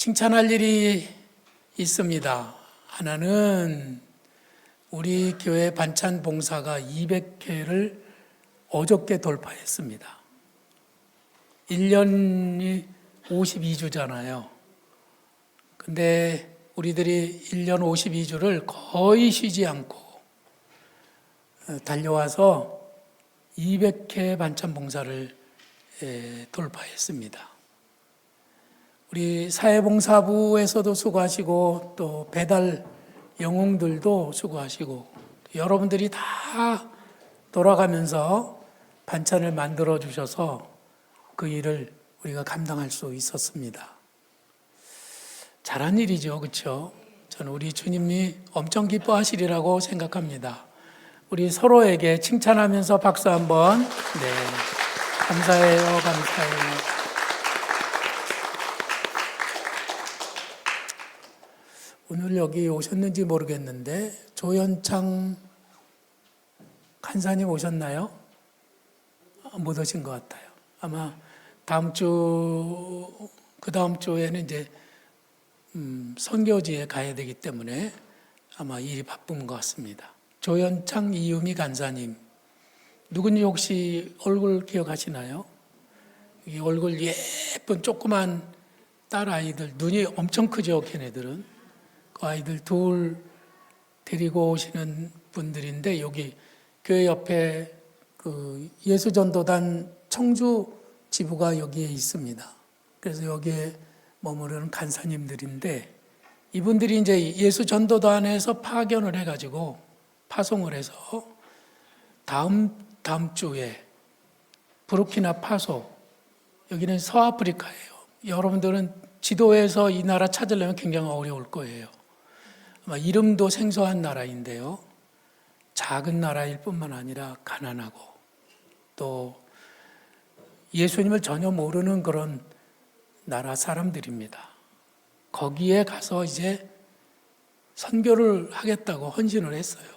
칭찬할 일이 있습니다. 하나는 우리 교회 반찬 봉사가 200회를 어저께 돌파했습니다. 1년이 52주잖아요. 근데 우리들이 1년 52주를 거의 쉬지 않고 달려와서 200회 반찬 봉사를 돌파했습니다. 우리 사회봉사부에서도 수고하시고 또 배달 영웅들도 수고하시고 여러분들이 다 돌아가면서 반찬을 만들어 주셔서 그 일을 우리가 감당할 수 있었습니다. 잘한 일이죠, 그렇죠? 저는 우리 주님이 엄청 기뻐하시리라고 생각합니다. 우리 서로에게 칭찬하면서 박수 한번. 네, 감사해요, 감사해요. 오늘 여기 오셨는지 모르겠는데 조현창 간사님 오셨나요? 못 오신 것 같아요. 아마 그 다음 주에는 이제 선교지에 가야 되기 때문에 아마 일이 바쁜 것 같습니다. 조현창 이유미 간사님, 누군지 혹시 얼굴 기억하시나요? 이 얼굴 예쁜 조그만 딸 아이들, 눈이 엄청 크죠, 걔네들은. 그 아이들 둘 데리고 오시는 분들인데 여기 교회 옆에 그 예수전도단 청주 지부가 여기에 있습니다. 그래서 여기에 머무르는 간사님들인데 이분들이 이제 예수전도단에서 파견을 해가지고 파송을 해서 다음 주에 부르키나파소, 여기는 서아프리카예요. 여러분들은 지도에서 이 나라 찾으려면 굉장히 어려울 거예요. 아마 이름도 생소한 나라인데요. 작은 나라일 뿐만 아니라 가난하고 또 예수님을 전혀 모르는 그런 나라 사람들입니다. 거기에 가서 이제 선교를 하겠다고 헌신을 했어요.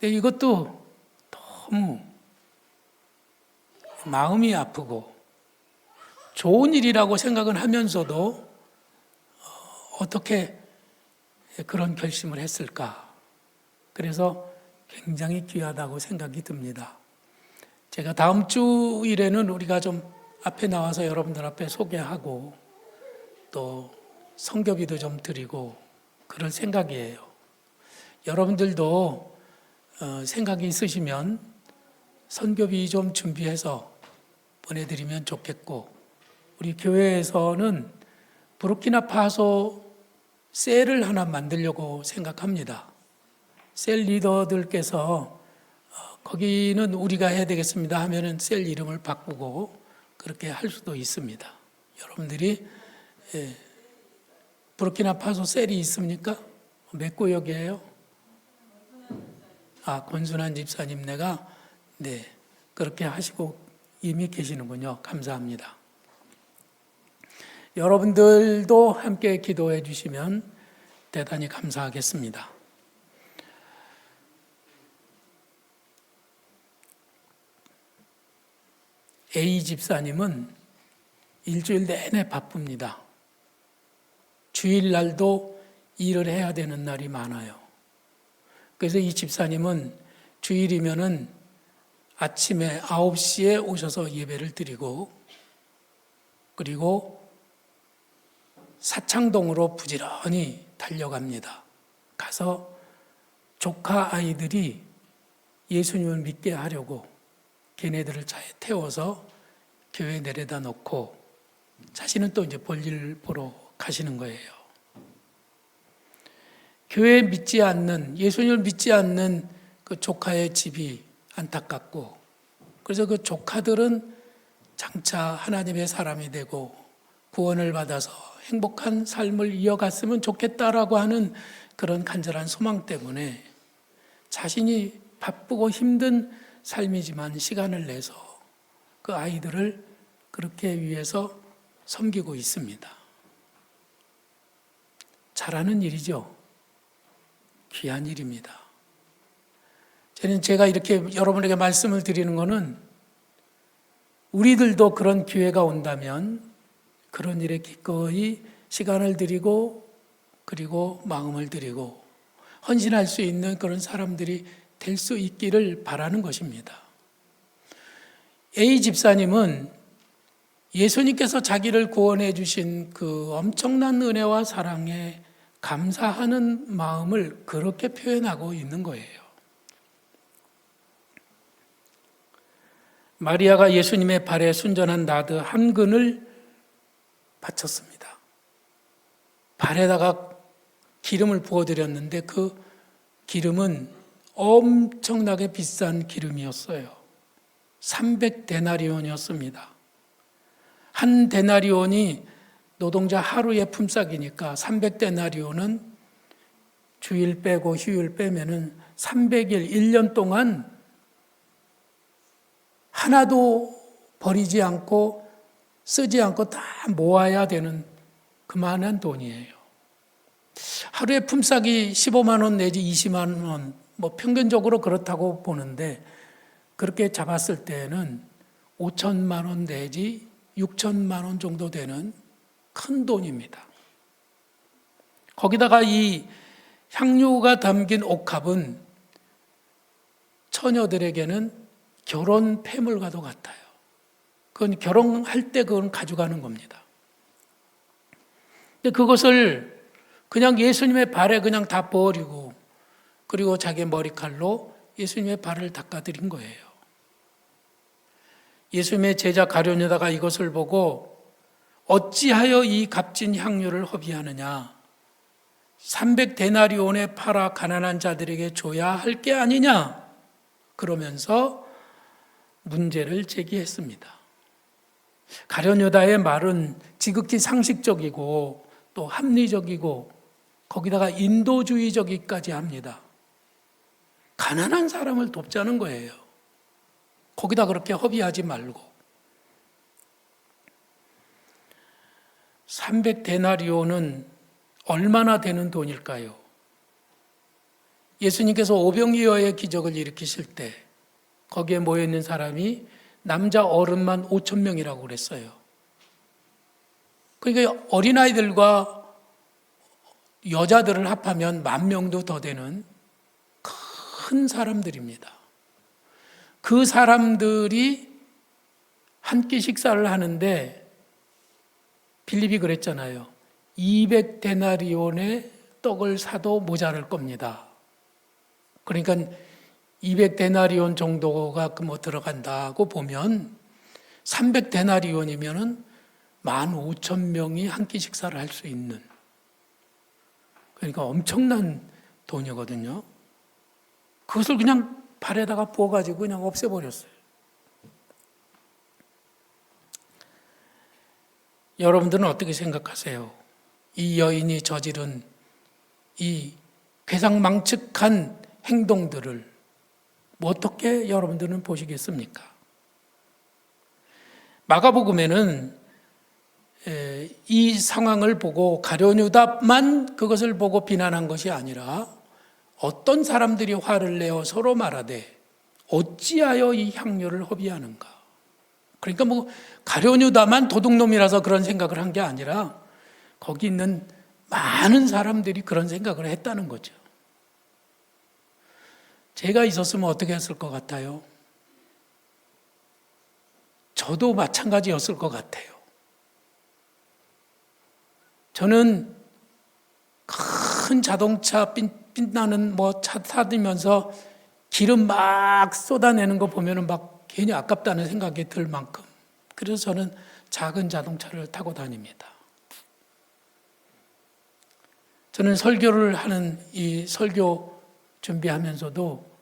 근데 이것도 너무 마음이 아프고 좋은 일이라고 생각은 하면서도 어떻게 그런 결심을 했을까? 그래서 굉장히 귀하다고 생각이 듭니다. 제가 다음 주일에는 우리가 좀 앞에 나와서 여러분들 앞에 소개하고 또 선교비도 좀 드리고 그럴 생각이에요. 여러분들도 생각이 있으시면 선교비 좀 준비해서 보내드리면 좋겠고, 우리 교회에서는 부르키나파소 셀을 하나 만들려고 생각합니다. 셀 리더들께서 거기는 우리가 해야 되겠습니다 하면은 셀 이름을 바꾸고 그렇게 할 수도 있습니다. 여러분들이 부르키나파소 셀이 있습니까? 몇 구역이에요? 권순환 집사님네가 네, 그렇게 하시고 이미 계시는군요. 감사합니다. 여러분들도 함께 기도해 주시면 대단히 감사하겠습니다. A 집사님은 일주일 내내 바쁩니다. 주일날도 일을 해야 되는 날이 많아요. 그래서 이 집사님은 주일이면은 아침에 9시에 오셔서 예배를 드리고 그리고 사창동으로 부지런히 달려갑니다. 가서 조카 아이들이 예수님을 믿게 하려고 걔네들을 차에 태워서 교회에 내려다 놓고 자신은 또 이제 볼일 보러 가시는 거예요. 교회 믿지 않는, 예수님을 믿지 않는 그 조카의 집이 안타깝고 그래서 그 조카들은 장차 하나님의 사람이 되고 구원을 받아서 행복한 삶을 이어갔으면 좋겠다라고 하는 그런 간절한 소망 때문에 자신이 바쁘고 힘든 삶이지만 시간을 내서 그 아이들을 그렇게 위해서 섬기고 있습니다. 잘하는 일이죠. 귀한 일입니다. 제가 이렇게 여러분에게 말씀을 드리는 것은 우리들도 그런 기회가 온다면 그런 일에 기꺼이 시간을 들이고 그리고 마음을 들이고 헌신할 수 있는 그런 사람들이 될 수 있기를 바라는 것입니다. A 집사님은 예수님께서 자기를 구원해 주신 그 엄청난 은혜와 사랑에 감사하는 마음을 그렇게 표현하고 있는 거예요. 마리아가 예수님의 발에 순전한 나드 한 근을 바쳤습니다. 발에다가 기름을 부어드렸는데 그 기름은 엄청나게 비싼 기름이었어요. 300데나리온이었습니다. 한 데나리온이 노동자 하루의 품삯이니까 300데나리온은 주일 빼고 휴일 빼면은 300일, 1년 동안 하나도 버리지 않고 쓰지 않고 다 모아야 되는 그만한 돈이에요. 하루에 품삯이 15만 원 내지 20만 원, 뭐 평균적으로 그렇다고 보는데 그렇게 잡았을 때는 5천만 원 내지 6천만 원 정도 되는 큰 돈입니다. 거기다가 이 향유가 담긴 옥합은 처녀들에게는 결혼 패물과도 같아요. 그건 결혼할 때 그건 가져가는 겁니다. 근데 그것을 그냥 예수님의 발에 그냥 다 버리고 그리고 자기 머리칼로 예수님의 발을 닦아드린 거예요. 예수님의 제자 가룟유다가 이것을 보고 어찌하여 이 값진 향유를 허비하느냐? 300데나리온에 팔아 가난한 자들에게 줘야 할 게 아니냐? 그러면서 문제를 제기했습니다. 가룟유다의 말은 지극히 상식적이고 또 합리적이고 거기다가 인도주의적이까지 합니다. 가난한 사람을 돕자는 거예요. 거기다 그렇게 허비하지 말고. 300데나리온은 얼마나 되는 돈일까요? 예수님께서 오병이어의 기적을 일으키실 때 거기에 모여있는 사람이 남자 어른만 5천 명이라고 그랬어요. 그러니까 어린아이들과 여자들을 합하면 10,000명도 더 되는 큰 사람들입니다. 그 사람들이 한 끼 식사를 하는데 빌립이 그랬잖아요. 200데나리온의 떡을 사도 모자랄 겁니다. 그러니까 200데나리온 정도가 들어간다고 보면 300데나리온이면은 15,000명이 한 끼 식사를 할 수 있는, 그러니까 엄청난 돈이거든요. 그것을 그냥 발에다가 부어가지고 그냥 없애버렸어요. 여러분들은 어떻게 생각하세요? 이 여인이 저지른 이 괴상망측한 행동들을 어떻게 여러분들은 보시겠습니까? 마가복음에는 이 상황을 보고 가룟유다만 그것을 보고 비난한 것이 아니라 어떤 사람들이 화를 내어 서로 말하되 어찌하여 이 향료를 허비하는가? 그러니까 가룟유다만 도둑놈이라서 그런 생각을 한 게 아니라 거기 있는 많은 사람들이 그런 생각을 했다는 거죠. 제가 있었으면 어떻게 했을 것 같아요? 저도 마찬가지였을 것 같아요. 저는 큰 자동차 빛나는 차 타들면서 기름 막 쏟아내는 거 보면은 막 괜히 아깝다는 생각이 들 만큼, 그래서 저는 작은 자동차를 타고 다닙니다. 저는 설교를 하는 이 설교 준비하면서도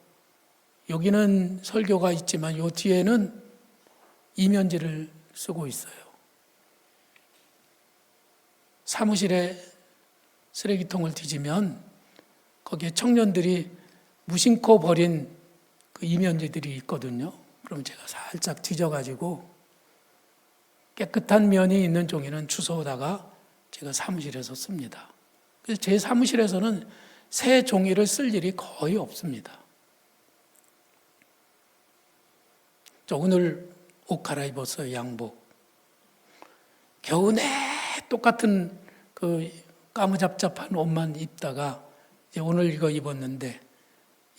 여기는 설교가 있지만 요 뒤에는 이면지를 쓰고 있어요. 사무실에 쓰레기통을 뒤지면 거기에 청년들이 무심코 버린 그 이면지들이 있거든요. 그럼 제가 살짝 뒤져가지고 깨끗한 면이 있는 종이는 주워다가 제가 사무실에서 씁니다. 그래서 제 사무실에서는 새 종이를 쓸 일이 거의 없습니다. 저 오늘 옷 갈아입었어요, 양복. 겨우 내 똑같은 그 까무잡잡한 옷만 입다가 이제 오늘 이거 입었는데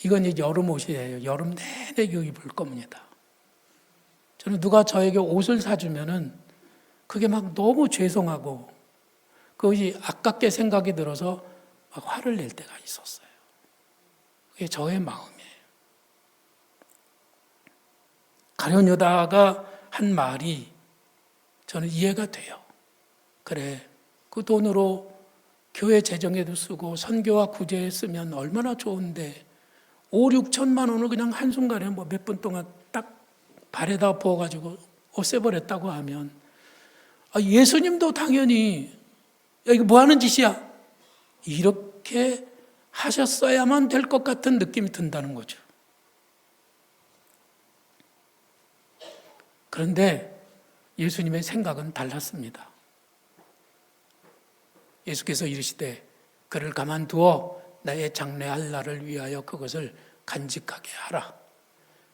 이건 이제 여름 옷이에요. 여름 내내 이거 입을 겁니다. 저는 누가 저에게 옷을 사주면은 그게 막 너무 죄송하고 그것이 아깝게 생각이 들어서 막 화를 낼 때가 있었어요. 그게 저의 마음이에요. 가룟 유다가 한 말이 저는 이해가 돼요. 그래, 그 돈으로 교회 재정에도 쓰고 선교와 구제에 쓰면 얼마나 좋은데 5, 6천만 원을 그냥 한순간에 뭐 몇 분 동안 딱 발에다 부어가지고 없애버렸다고 하면 예수님도 당연히 야 이거 뭐 하는 짓이야? 이렇게 하셨어야만 될 것 같은 느낌이 든다는 거죠. 그런데 예수님의 생각은 달랐습니다. 예수께서 이르시되 그를 가만두어 나의 장래할 날을 위하여 그것을 간직하게 하라.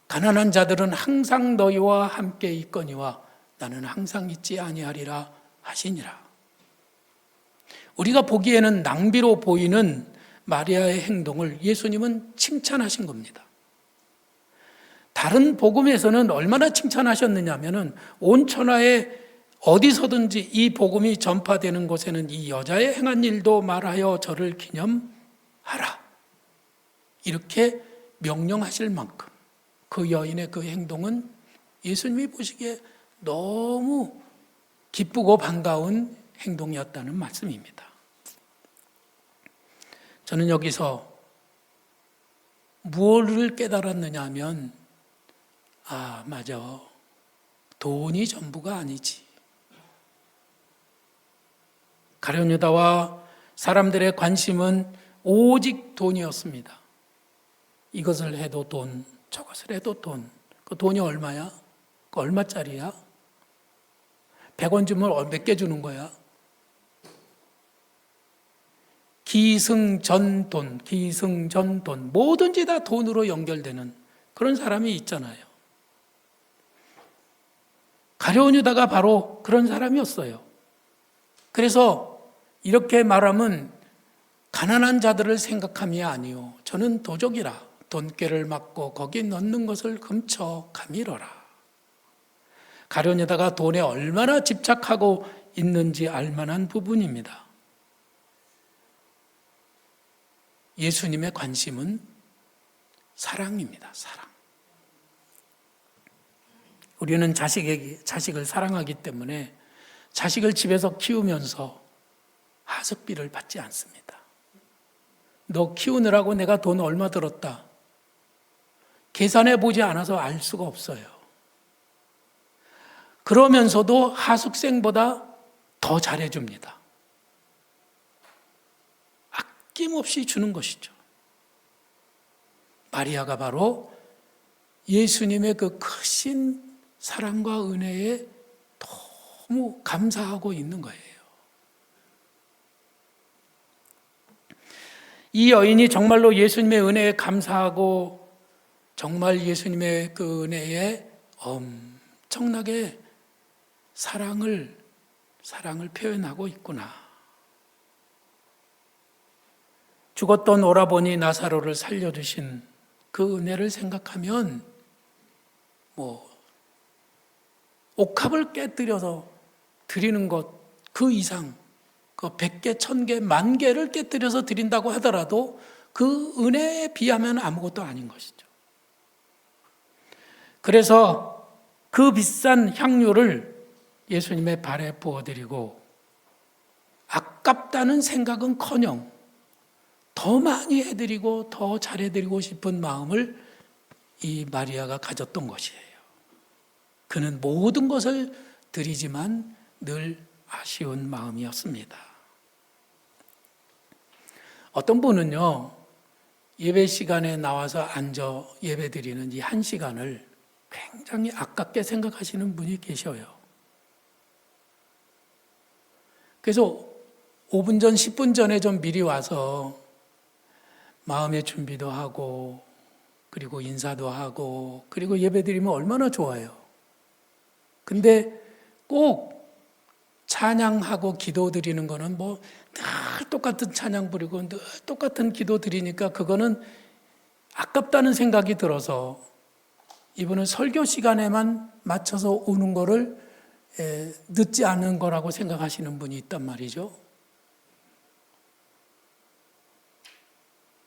가난한 자들은 항상 너희와 함께 있거니와 나는 항상 있지 아니하리라 하시니라. 우리가 보기에는 낭비로 보이는 마리아의 행동을 예수님은 칭찬하신 겁니다. 다른 복음에서는 얼마나 칭찬하셨느냐면은 온 천하에 어디서든지 이 복음이 전파되는 곳에는 이 여자의 행한 일도 말하여 저를 기념하라. 이렇게 명령하실 만큼 그 여인의 그 행동은 예수님이 보시기에 너무 기쁘고 반가운 행동이었다는 말씀입니다. 저는 여기서 무엇을 깨달았느냐 하면 맞아. 돈이 전부가 아니지. 가룟 유다와 사람들의 관심은 오직 돈이었습니다. 이것을 해도 돈, 저것을 해도 돈. 그 돈이 얼마야? 그 얼마짜리야? 100원 주면 몇 개 주는 거야? 기승전돈, 기승전돈. 뭐든지 다 돈으로 연결되는 그런 사람이 있잖아요. 가룟 유다가 바로 그런 사람이었어요. 그래서 이렇게 말하면 가난한 자들을 생각함이 아니요. 저는 도적이라 돈꾀를 맞고 거기 넣는 것을 금쳐 가밀어라. 가룟 유다가 돈에 얼마나 집착하고 있는지 알만한 부분입니다. 예수님의 관심은 사랑입니다. 사랑. 우리는 자식을 사랑하기 때문에 자식을 집에서 키우면서 하숙비를 받지 않습니다. 너 키우느라고 내가 돈 얼마 들었다. 계산해 보지 않아서 알 수가 없어요. 그러면서도 하숙생보다 더 잘해줍니다. 아낌없이 주는 것이죠. 마리아가 바로 예수님의 그 크신 사랑과 은혜에 너무 감사하고 있는 거예요. 이 여인이 정말로 예수님의 은혜에 감사하고 정말 예수님의 그 은혜에 엄청나게 사랑을 표현하고 있구나. 죽었던 오라버니 나사로를 살려주신 그 은혜를 생각하면 옥합을 깨뜨려서 드리는 것 그 이상 그 100개, 1000개, 10,000개를 깨뜨려서 드린다고 하더라도 그 은혜에 비하면 아무것도 아닌 것이죠. 그래서 그 비싼 향유를 예수님의 발에 부어드리고 아깝다는 생각은커녕 더 많이 해드리고 더 잘해드리고 싶은 마음을 이 마리아가 가졌던 것이에요. 그는 모든 것을 드리지만 늘 아쉬운 마음이었습니다. 어떤 분은요, 예배 시간에 나와서 앉아 예배 드리는 이 한 시간을 굉장히 아깝게 생각하시는 분이 계셔요. 그래서 5분 전, 10분 전에 좀 미리 와서 마음의 준비도 하고, 그리고 인사도 하고, 그리고 예배 드리면 얼마나 좋아요. 근데 꼭 찬양하고 기도 드리는 거는 뭐 늘 똑같은 찬양 부리고 늘 똑같은 기도 드리니까 그거는 아깝다는 생각이 들어서 이분은 설교 시간에만 맞춰서 오는 거를 늦지 않은 거라고 생각하시는 분이 있단 말이죠.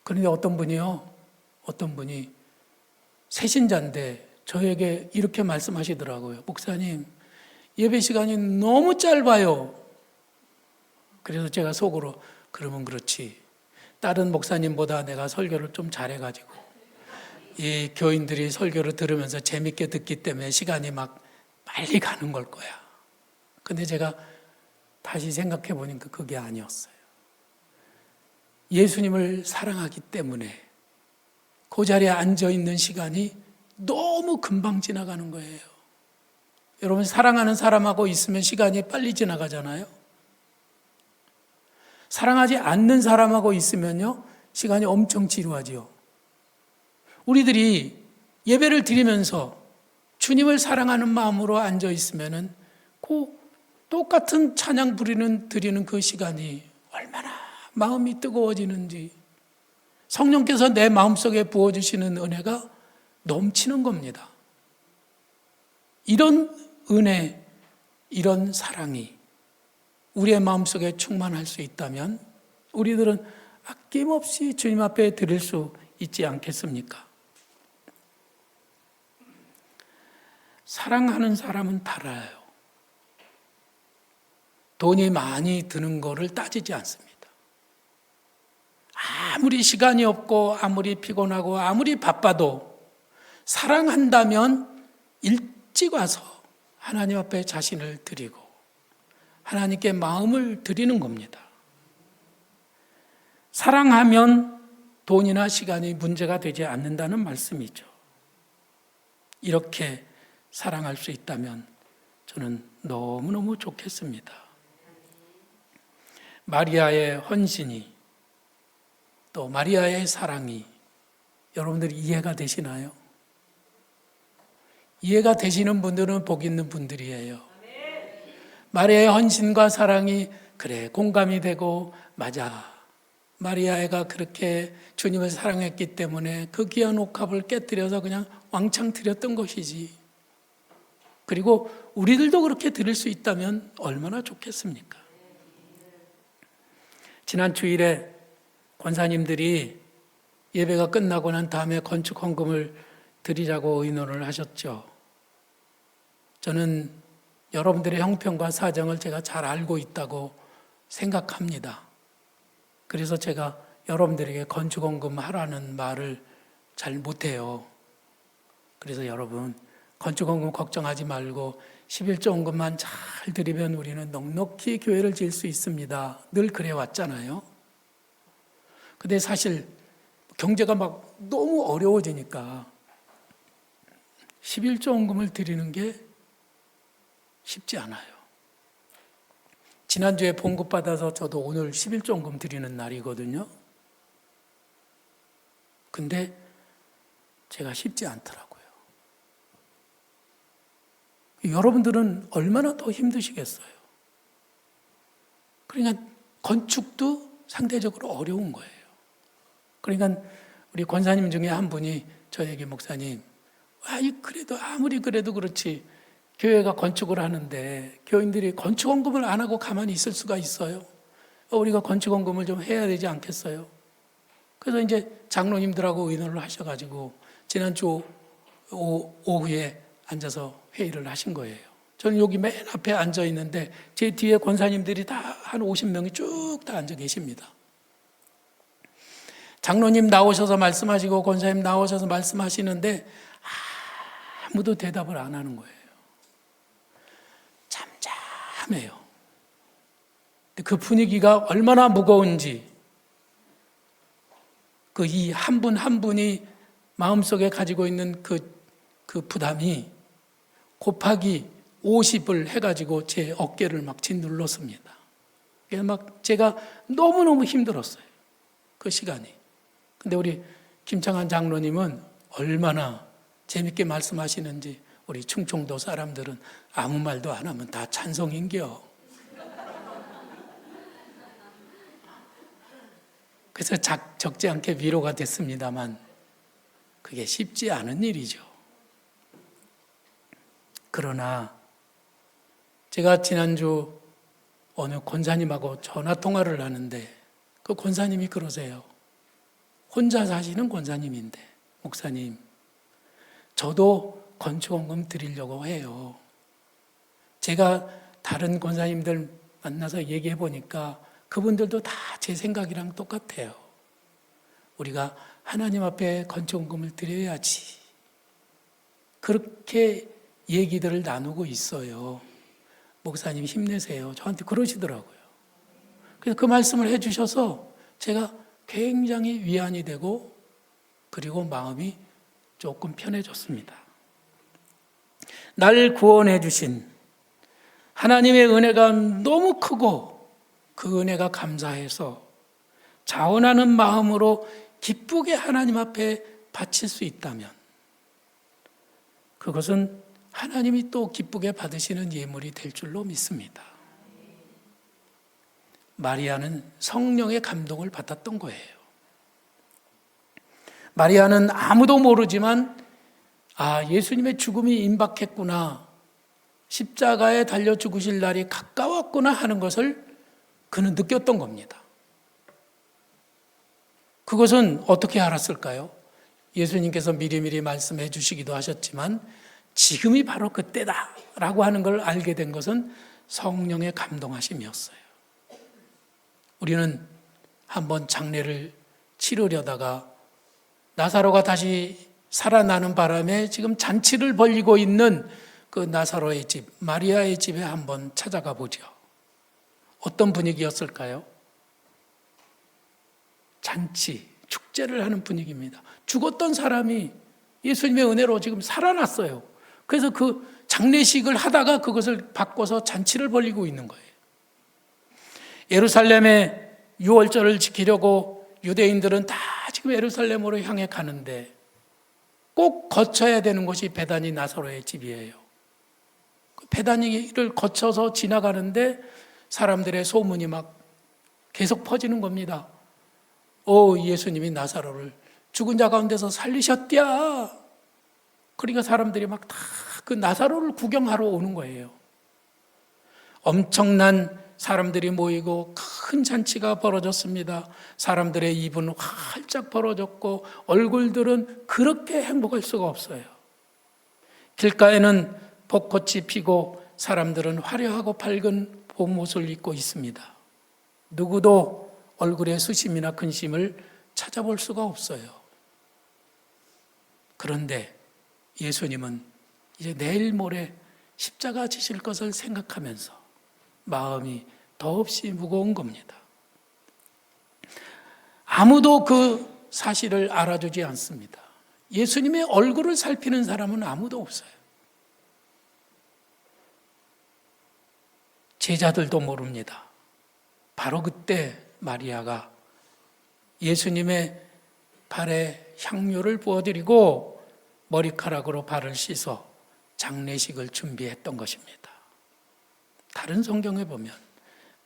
그런데 어떤 분이 새신자인데 저에게 이렇게 말씀하시더라고요. 목사님, 예배 시간이 너무 짧아요. 그래서 제가 속으로 그러면 그렇지. 다른 목사님보다 내가 설교를 좀 잘해가지고 이 교인들이 설교를 들으면서 재밌게 듣기 때문에 시간이 막 빨리 가는 걸 거야. 근데 제가 다시 생각해 보니까 그게 아니었어요. 예수님을 사랑하기 때문에 그 자리에 앉아 있는 시간이 너무 금방 지나가는 거예요. 여러분, 사랑하는 사람하고 있으면 시간이 빨리 지나가잖아요. 사랑하지 않는 사람하고 있으면요, 시간이 엄청 지루하지요. 우리들이 예배를 드리면서 주님을 사랑하는 마음으로 앉아 있으면은 그 똑같은 찬양 드리는 그 시간이 얼마나 마음이 뜨거워지는지, 성령께서 내 마음속에 부어주시는 은혜가 넘치는 겁니다. 이런 은혜, 이런 사랑이 우리의 마음속에 충만할 수 있다면 우리들은 아낌없이 주님 앞에 드릴 수 있지 않겠습니까? 사랑하는 사람은 달라요. 돈이 많이 드는 거를 따지지 않습니다. 아무리 시간이 없고 아무리 피곤하고 아무리 바빠도 사랑한다면 일찍 와서 하나님 앞에 자신을 드리고 하나님께 마음을 드리는 겁니다. 사랑하면 돈이나 시간이 문제가 되지 않는다는 말씀이죠. 이렇게 사랑할 수 있다면 저는 너무너무 좋겠습니다. 마리아의 헌신이, 또 마리아의 사랑이 여러분들이 이해가 되시나요? 이해가 되시는 분들은 복 있는 분들이에요. 마리아의 헌신과 사랑이 그래 공감이 되고, 맞아, 마리아가 그렇게 주님을 사랑했기 때문에 그 귀한 옥합을 깨뜨려서 그냥 왕창 드렸던 것이지. 그리고 우리들도 그렇게 드릴 수 있다면 얼마나 좋겠습니까? 지난 주일에 권사님들이 예배가 끝나고 난 다음에 건축 헌금을 드리자고 의논을 하셨죠. 저는 여러분들의 형편과 사정을 제가 잘 알고 있다고 생각합니다. 그래서 제가 여러분들에게 건축 헌금 하라는 말을 잘 못해요. 그래서 여러분, 건축 헌금 걱정하지 말고 11조 헌금만 잘 드리면 우리는 넉넉히 교회를 지을 수 있습니다. 늘 그래 왔잖아요. 근데 사실 경제가 막 너무 어려워지니까 11조 헌금을 드리는 게 쉽지 않아요. 지난주에 봉급 받아서 저도 오늘 11조 헌금 드리는 날이거든요. 근데 제가 쉽지 않더라고요. 여러분들은 얼마나 더 힘드시겠어요? 그러니까 건축도 상대적으로 어려운 거예요. 그러니까 우리 권사님 중에 한 분이 저에게, 목사님, 그래도 아무리 그래도 그렇지 교회가 건축을 하는데 교인들이 건축 헌금을 안 하고 가만히 있을 수가 있어요? 우리가 건축 헌금을 좀 해야 되지 않겠어요? 그래서 이제 장로님들하고 의논을 하셔가지고 지난주 오후에 앉아서 회의를 하신 거예요. 저는 여기 맨 앞에 앉아 있는데 제 뒤에 권사님들이 다 한 50명이 쭉 다 앉아 계십니다. 장로님 나오셔서 말씀하시고 권사님 나오셔서 말씀하시는데 아무도 대답을 안 하는 거예요. 잠잠해요. 그 분위기가 얼마나 무거운지, 그 이 한 분 한 분이 마음속에 가지고 있는 그 부담이 곱하기 50을 해가지고 제 어깨를 막 짓눌렀습니다. 그래서 막 제가 너무너무 힘들었어요. 그 시간이. 근데 우리 김창환 장로님은 얼마나 재밌게 말씀하시는지 우리 충청도 사람들은 아무 말도 안 하면 다 찬송인겨. 그래서 적지 않게 위로가 됐습니다만 그게 쉽지 않은 일이죠. 그러나 제가 지난주 어느 권사님하고 전화 통화를 하는데 그 권사님이 그러세요. 혼자 사시는 권사님인데, 목사님, 저도 건축원금 드리려고 해요. 제가 다른 권사님들 만나서 얘기해 보니까 그분들도 다 제 생각이랑 똑같아요. 우리가 하나님 앞에 건축원금을 드려야지. 그렇게 얘기들을 나누고 있어요. 목사님 힘내세요. 저한테 그러시더라고요. 그래서 그 말씀을 해주셔서 제가 굉장히 위안이 되고 그리고 마음이 조금 편해졌습니다. 날 구원해 주신 하나님의 은혜가 너무 크고 그 은혜가 감사해서 자원하는 마음으로 기쁘게 하나님 앞에 바칠 수 있다면 그것은 하나님이 또 기쁘게 받으시는 예물이 될 줄로 믿습니다. 마리아는 성령의 감동을 받았던 거예요. 마리아는 아무도 모르지만 예수님의 죽음이 임박했구나, 십자가에 달려 죽으실 날이 가까웠구나 하는 것을 그는 느꼈던 겁니다. 그것은 어떻게 알았을까요? 예수님께서 미리미리 말씀해 주시기도 하셨지만 지금이 바로 그때다라고 하는 걸 알게 된 것은 성령의 감동하심이었어요. 우리는 한번 장례를 치르려다가 나사로가 다시 살아나는 바람에 지금 잔치를 벌이고 있는 그 나사로의 집, 마리아의 집에 한번 찾아가 보죠. 어떤 분위기였을까요? 잔치, 축제를 하는 분위기입니다. 죽었던 사람이 예수님의 은혜로 지금 살아났어요. 그래서 그 장례식을 하다가 그것을 바꿔서 잔치를 벌이고 있는 거예요. 예루살렘에 유월절을 지키려고 유대인들은 다 지금 예루살렘으로 향해 가는데 꼭 거쳐야 되는 곳이 베다니 나사로의 집이에요. 베다니를 거쳐서 지나가는데 사람들의 소문이 막 계속 퍼지는 겁니다. 예수님이 나사로를 죽은 자 가운데서 살리셨디야. 그러니까 사람들이 막 다 그 나사로를 구경하러 오는 거예요. 엄청난 사람들이 모이고 큰 잔치가 벌어졌습니다. 사람들의 입은 활짝 벌어졌고 얼굴들은 그렇게 행복할 수가 없어요. 길가에는 벚꽃이 피고 사람들은 화려하고 밝은 봄옷을 입고 있습니다. 누구도 얼굴에 수심이나 근심을 찾아볼 수가 없어요. 그런데 예수님은 이제 내일 모레 십자가 지실 것을 생각하면서 마음이 더없이 무거운 겁니다. 아무도 그 사실을 알아주지 않습니다. 예수님의 얼굴을 살피는 사람은 아무도 없어요. 제자들도 모릅니다. 바로 그때 마리아가 예수님의 발에 향료를 부어드리고 머리카락으로 발을 씻어 장례식을 준비했던 것입니다. 다른 성경에 보면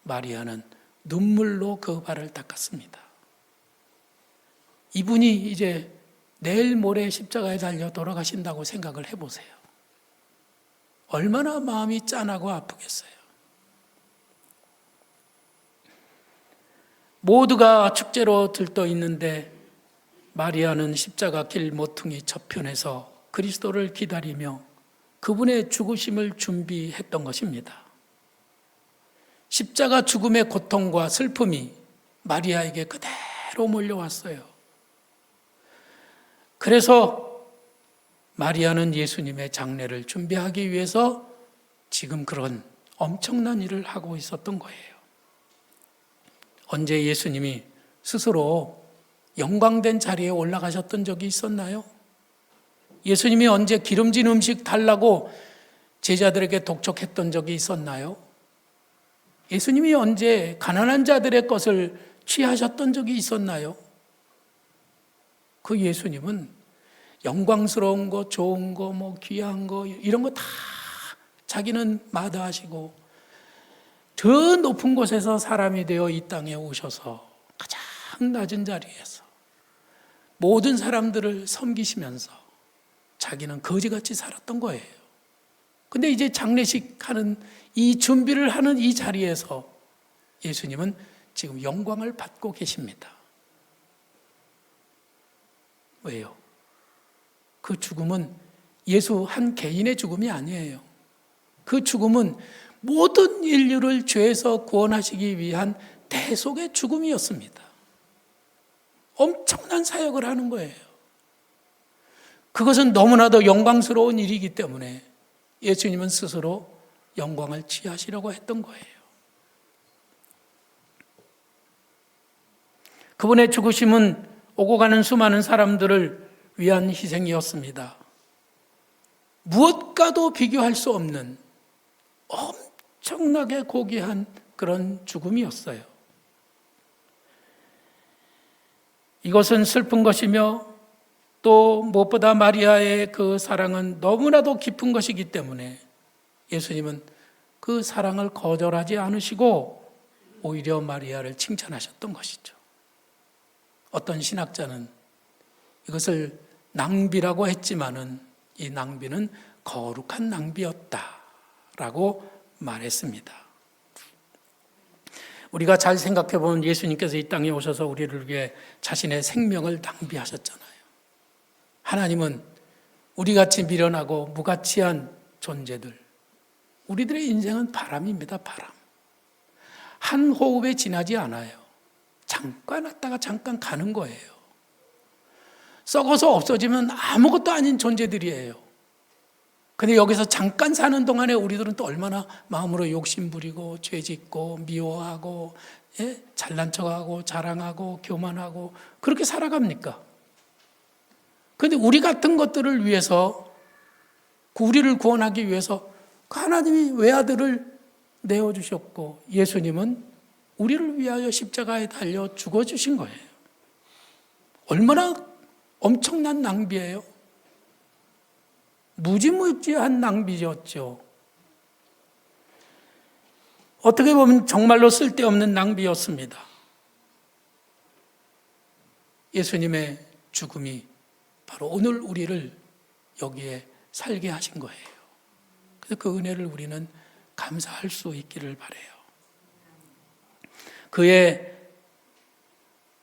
마리아는 눈물로 그 발을 닦았습니다. 이분이 이제 내일 모레 십자가에 달려 돌아가신다고 생각을 해보세요. 얼마나 마음이 짠하고 아프겠어요. 모두가 축제로 들떠 있는데 마리아는 십자가 길 모퉁이 저편에서 그리스도를 기다리며 그분의 죽으심을 준비했던 것입니다. 십자가 죽음의 고통과 슬픔이 마리아에게 그대로 몰려왔어요. 그래서 마리아는 예수님의 장례를 준비하기 위해서 지금 그런 엄청난 일을 하고 있었던 거예요. 언제 예수님이 스스로 영광된 자리에 올라가셨던 적이 있었나요? 예수님이 언제 기름진 음식 달라고 제자들에게 독촉했던 적이 있었나요? 예수님이 언제 가난한 자들의 것을 취하셨던 적이 있었나요? 그 예수님은 영광스러운 거, 좋은 거, 귀한 거 이런 거 다 자기는 마다하시고 더 높은 곳에서 사람이 되어 이 땅에 오셔서 가장 낮은 자리에서 모든 사람들을 섬기시면서 자기는 거지같이 살았던 거예요. 근데 이제 장례식 하는 이 준비를 하는 이 자리에서 예수님은 지금 영광을 받고 계십니다. 왜요? 그 죽음은 예수 한 개인의 죽음이 아니에요. 그 죽음은 모든 인류를 죄에서 구원하시기 위한 대속의 죽음이었습니다. 엄청난 사역을 하는 거예요. 그것은 너무나도 영광스러운 일이기 때문에 예수님은 스스로 영광을 취하시려고 했던 거예요. 그분의 죽으심은 오고 가는 수많은 사람들을 위한 희생이었습니다. 무엇과도 비교할 수 없는 엄청나게 고귀한 그런 죽음이었어요. 이것은 슬픈 것이며 또 무엇보다 마리아의 그 사랑은 너무나도 깊은 것이기 때문에 예수님은 그 사랑을 거절하지 않으시고 오히려 마리아를 칭찬하셨던 것이죠. 어떤 신학자는 이것을 낭비라고 했지만은 이 낭비는 거룩한 낭비였다라고 말했습니다. 우리가 잘 생각해 보면 예수님께서 이 땅에 오셔서 우리를 위해 자신의 생명을 낭비하셨잖아요. 하나님은 우리같이 미련하고 무가치한 존재들, 우리들의 인생은 바람입니다. 바람. 한 호흡에 지나지 않아요. 잠깐 왔다가 잠깐 가는 거예요. 썩어서 없어지면 아무것도 아닌 존재들이에요. 근데 여기서 잠깐 사는 동안에 우리들은 또 얼마나 마음으로 욕심부리고 죄짓고 미워하고 잘난 척하고 자랑하고 교만하고 그렇게 살아갑니까? 그런데 우리 같은 것들을 위해서, 우리를 구원하기 위해서 하나님이 외아들을 내어주셨고 예수님은 우리를 위하여 십자가에 달려 죽어주신 거예요. 얼마나 엄청난 낭비예요. 무지무지한 낭비였죠. 어떻게 보면 정말로 쓸데없는 낭비였습니다. 예수님의 죽음이 바로 오늘 우리를 여기에 살게 하신 거예요. 그래서 그 은혜를 우리는 감사할 수 있기를 바라요. 그의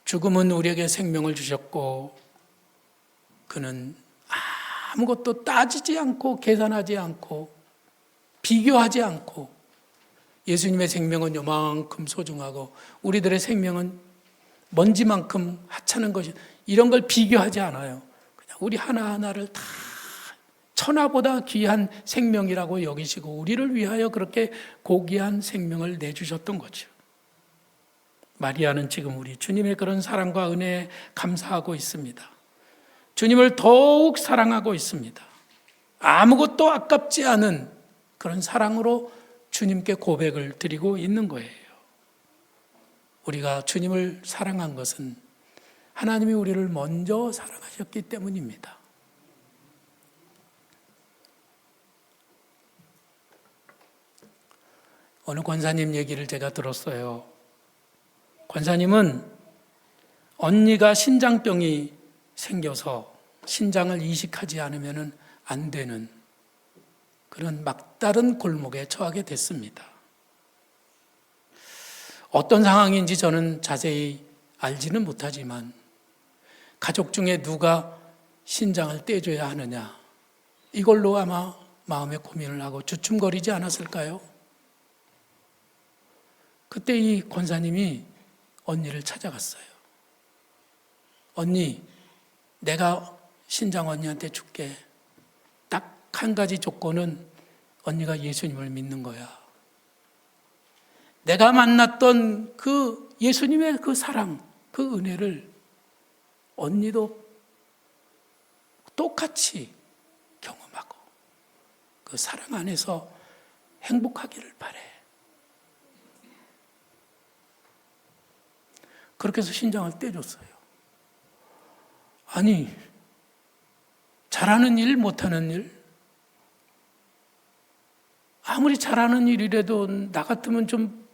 죽음은 우리에게 생명을 주셨고 그는 아무것도 따지지 않고 계산하지 않고 비교하지 않고 예수님의 생명은 요만큼 소중하고 우리들의 생명은 먼지만큼 하찮은 것이 이런 걸 비교하지 않아요. 그냥 우리 하나하나를 다 천하보다 귀한 생명이라고 여기시고 우리를 위하여 그렇게 고귀한 생명을 내주셨던 거죠. 마리아는 지금 우리 주님의 그런 사랑과 은혜에 감사하고 있습니다. 주님을 더욱 사랑하고 있습니다. 아무것도 아깝지 않은 그런 사랑으로 주님께 고백을 드리고 있는 거예요. 우리가 주님을 사랑한 것은 하나님이 우리를 먼저 사랑하셨기 때문입니다. 어느 권사님 얘기를 제가 들었어요. 권사님은 언니가 신장병이 생겨서 신장을 이식하지 않으면 안 되는 그런 막다른 골목에 처하게 됐습니다. 어떤 상황인지 저는 자세히 알지는 못하지만 가족 중에 누가 신장을 떼줘야 하느냐 이걸로 아마 마음의 고민을 하고 주춤거리지 않았을까요? 그때 이 권사님이 언니를 찾아갔어요. 언니, 내가 신장 언니한테 줄게. 딱 한 가지 조건은 언니가 예수님을 믿는 거야. 내가 만났던 그 예수님의 그 사랑, 그 은혜를 언니도 똑같이 경험하고 그 사랑 안에서 행복하기를 바래. 그렇게 해서 신장을 떼줬어요. 아니, 잘하는 일, 못하는 일? 아무리 잘하는 일이라도 나 같으면 좀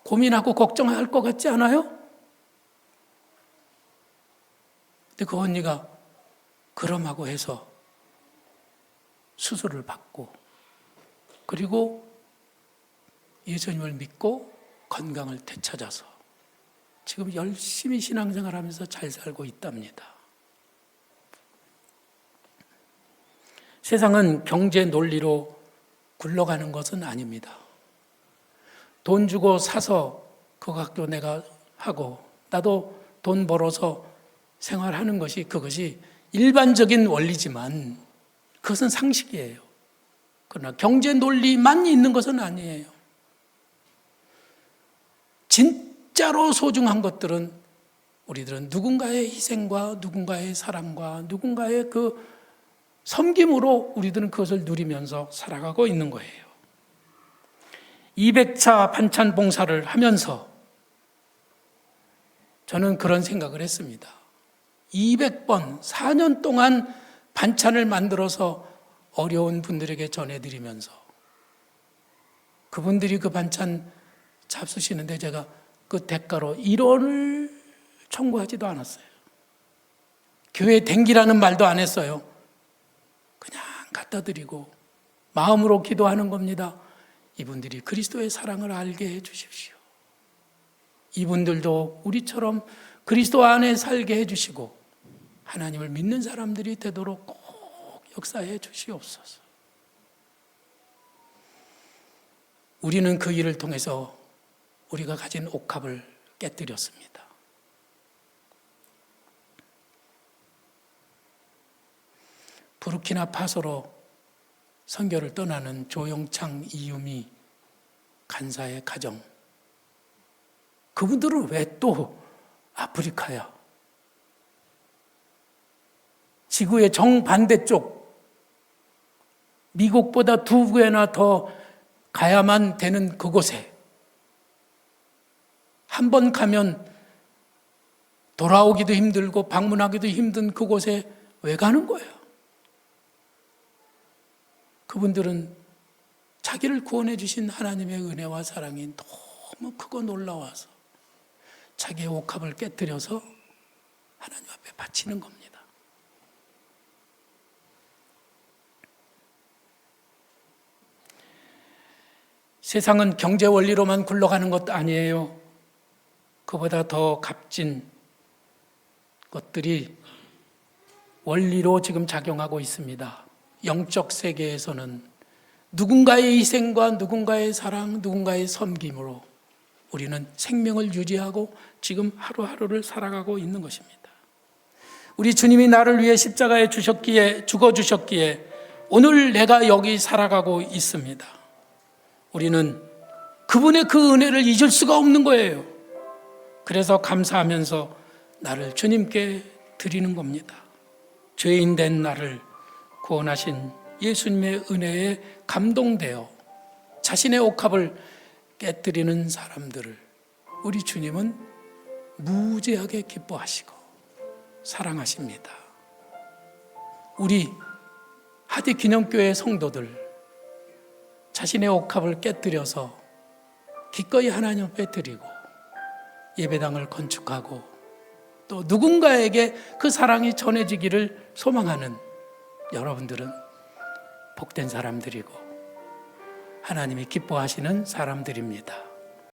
고민하고 걱정할 것 같지 않아요? 근데 그 언니가 그럼하고 해서 수술을 받고 그리고 예수님을 믿고 건강을 되찾아서 지금 열심히 신앙생활하면서 잘 살고 있답니다. 세상은 경제 논리로 굴러가는 것은 아닙니다. 돈 주고 사서 그 학교 내가 하고 나도 돈 벌어서 생활하는 것이 그것이 일반적인 원리지만 그것은 상식이에요. 그러나 경제 논리만 있는 것은 아니에요. 진짜로 소중한 것들은 우리들은 누군가의 희생과 누군가의 사랑과 누군가의 그 섬김으로 우리들은 그것을 누리면서 살아가고 있는 거예요. 200차 반찬 봉사를 하면서 저는 그런 생각을 했습니다. 200번, 4년 동안 반찬을 만들어서 어려운 분들에게 전해드리면서 그분들이 그 반찬 잡수시는데 제가 그 대가로 1원을 청구하지도 않았어요. 교회 댕기라는 말도 안 했어요. 그냥 갖다 드리고 마음으로 기도하는 겁니다. 이분들이 그리스도의 사랑을 알게 해 주십시오. 이분들도 우리처럼 그리스도 안에 살게 해 주시고 하나님을 믿는 사람들이 되도록 꼭 역사해 주시옵소서. 우리는 그 일을 통해서 우리가 가진 옥합을 깨뜨렸습니다. 부르키나파소로 선교를 떠나는 조영창, 이유미 간사의 가정. 그분들은 왜 또 아프리카야? 지구의 정반대쪽, 미국보다 2배나 더 가야만 되는 그곳에 한 번 가면 돌아오기도 힘들고 방문하기도 힘든 그곳에 왜 가는 거예요? 그분들은 자기를 구원해 주신 하나님의 은혜와 사랑이 너무 크고 놀라워서 자기의 옥합을 깨뜨려서 하나님 앞에 바치는 겁니다. 세상은 경제 원리로만 굴러가는 것도 아니에요. 그보다 더 값진 것들이 원리로 지금 작용하고 있습니다. 영적 세계에서는 누군가의 희생과 누군가의 사랑, 누군가의 섬김으로 우리는 생명을 유지하고 지금 하루하루를 살아가고 있는 것입니다. 우리 주님이 나를 위해 십자가에 죽어주셨기에 오늘 내가 여기 살아가고 있습니다. 우리는 그분의 그 은혜를 잊을 수가 없는 거예요. 그래서 감사하면서 나를 주님께 드리는 겁니다. 죄인 된 나를 구원하신 예수님의 은혜에 감동되어 자신의 옥합을 깨뜨리는 사람들을 우리 주님은 무지하게 기뻐하시고 사랑하십니다. 우리 하디기념교회 성도들 자신의 옥합을 깨뜨려서 기꺼이 하나님 앞에 드리고 예배당을 건축하고 또 누군가에게 그 사랑이 전해지기를 소망하는 여러분들은 복된 사람들이고 하나님이 기뻐하시는 사람들입니다.